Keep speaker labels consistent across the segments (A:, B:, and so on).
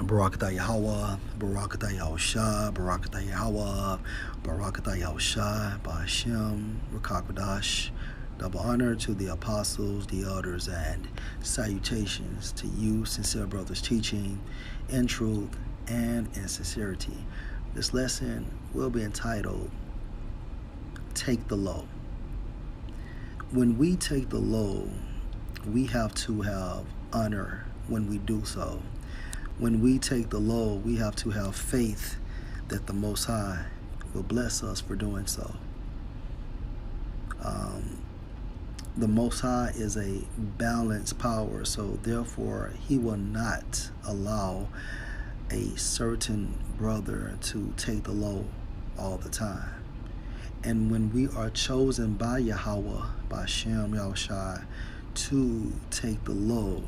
A: Barakatah Yahweh, Barakatah Yahushua, Barakatah Yahweh, Barakatah Yahushua, Ba'ashem, Rakakwadash. Double honor to the apostles, the elders, and salutations to you, sincere brothers, teaching in truth and in sincerity. This lesson will be entitled, Take the Low. When we take the low, we have to have honor when we do so. When we take the low, we have to have faith that the Most High will bless us for doing so. The Most High is a balanced power, so therefore He will not allow a certain brother to take the low all the time. And when we are chosen by Yahweh, by Shem Yahushua, to take the low,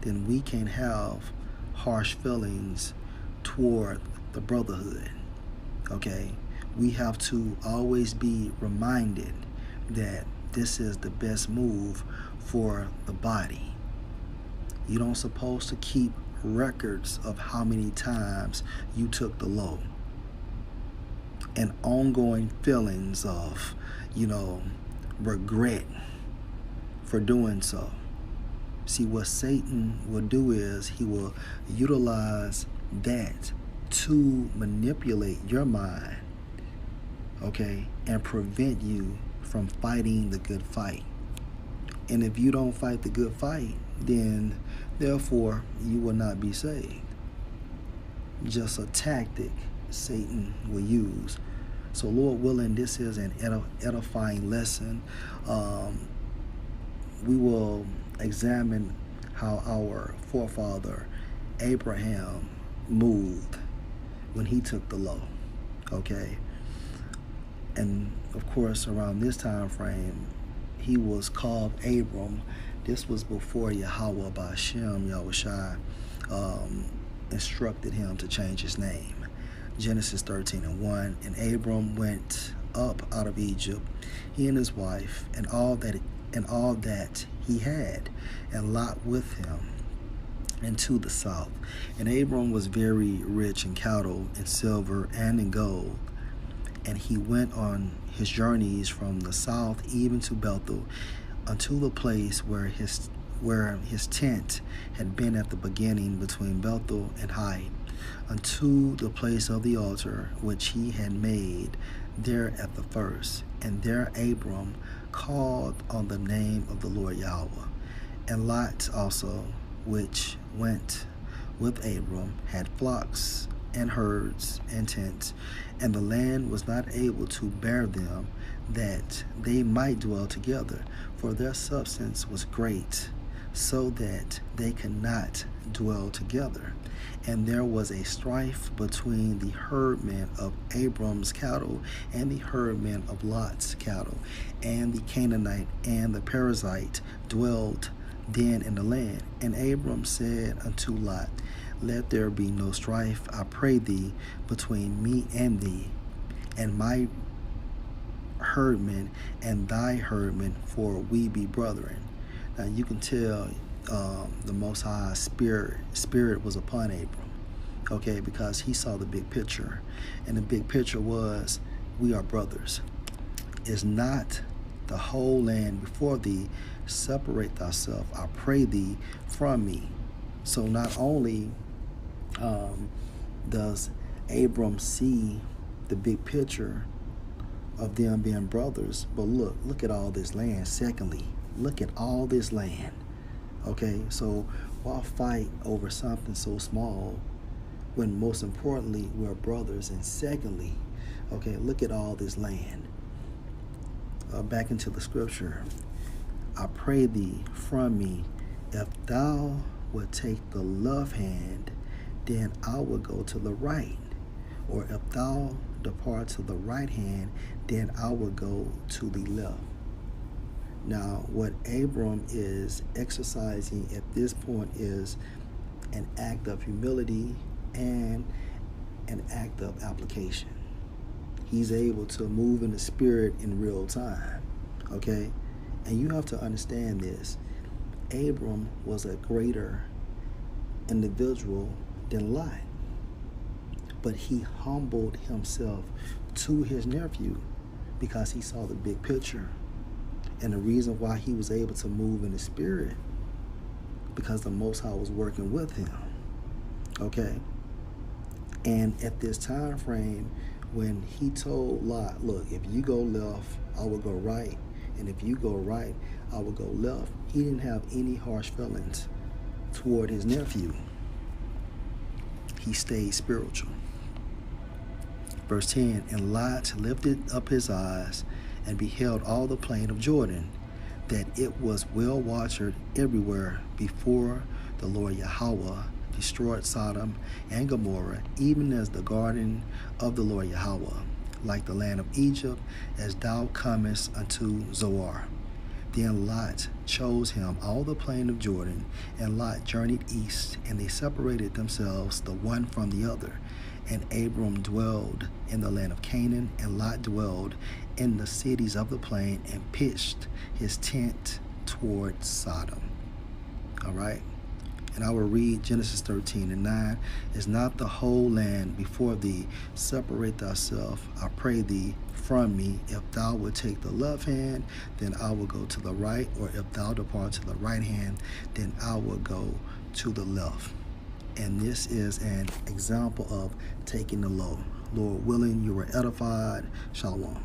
A: then we can have harsh feelings toward the brotherhood. Okay? We have to always be reminded that this is the best move for the body. You don't supposed to keep records of how many times you took the low and ongoing feelings of, regret for doing so. See, what Satan will do is he will utilize that to manipulate your mind, okay, and prevent you from fighting the good fight. And if you don't fight the good fight, then therefore you will not be saved. Just a tactic Satan will use. So Lord willing, this is an edifying lesson. We will examine how our forefather Abraham moved when he took the low. Okay? And of course, around this time frame, he was called Abram. This was before Yahweh by Shem Yahushua instructed him to change his name. Genesis 13:1. And Abram went up out of Egypt, he and his wife, and all that he had, and Lot with him, and to the south. And Abram was very rich in cattle, in silver, and in gold. And he went on his journeys from the south even to Bethel, unto the place where his tent had been at the beginning between Bethel and Hai, unto the place of the altar which he had made there at the first. And there Abram called on the name of the Lord Yahweh. And Lot also, which went with Abram, had flocks and herds and tents, and the land was not able to bear them, that they might dwell together, for their substance was great, so that they could not dwell together. And there was a strife between the herdmen of Abram's cattle and the herdmen of Lot's cattle. And the Canaanite and the Perizzite dwelled then in the land. And Abram said unto Lot, Let there be no strife, I pray thee, between me and thee, and my herdmen and thy herdmen, for we be brethren. Now you can tell the Most High Spirit was upon Abram, okay, because he saw the big picture. And the big picture was, we are brothers. Is not the whole land before thee? Separate thyself, I pray thee, from me. So not only does Abram see the big picture of them being brothers, but look at all this land. Secondly, look at all this land. Okay, so why fight over something so small when most importantly we're brothers? And secondly, okay, look at all this land. Back into the scripture. I pray thee from me, if thou would take the left hand, then I will go to the right. Or if thou depart to the right hand, then I will go to the left. Now, what Abram is exercising at this point is an act of humility and an act of application. He's able to move in the spirit in real time, okay? And you have to understand this. Abram was a greater individual than Lot. But he humbled himself to his nephew because he saw the big picture. And the reason why he was able to move in the spirit, because the Most High was working with him. Okay? And at this time frame, when he told Lot, look, if you go left, I will go right. And if you go right, I will go left. He didn't have any harsh feelings toward his nephew. He stayed spiritual. Verse 10, and Lot lifted up his eyes and beheld all the plain of Jordan, that it was well watered everywhere before the Lord Yahweh destroyed Sodom and Gomorrah, even as the garden of the Lord Yahweh, like the land of Egypt, as thou comest unto Zoar. Then Lot chose him all the plain of Jordan, and Lot journeyed east, and they separated themselves the one from the other. And Abram dwelled in the land of Canaan, and Lot dwelled in the cities of the plain, and pitched his tent toward Sodom. All right? And I will read Genesis 13:9. Is not the whole land before thee? Separate thyself, I pray thee, from me. If thou wilt take the left hand, then I will go to the right. Or if thou depart to the right hand, then I will go to the left. And this is an example of taking the low. Lord willing, you were edified. Shalom.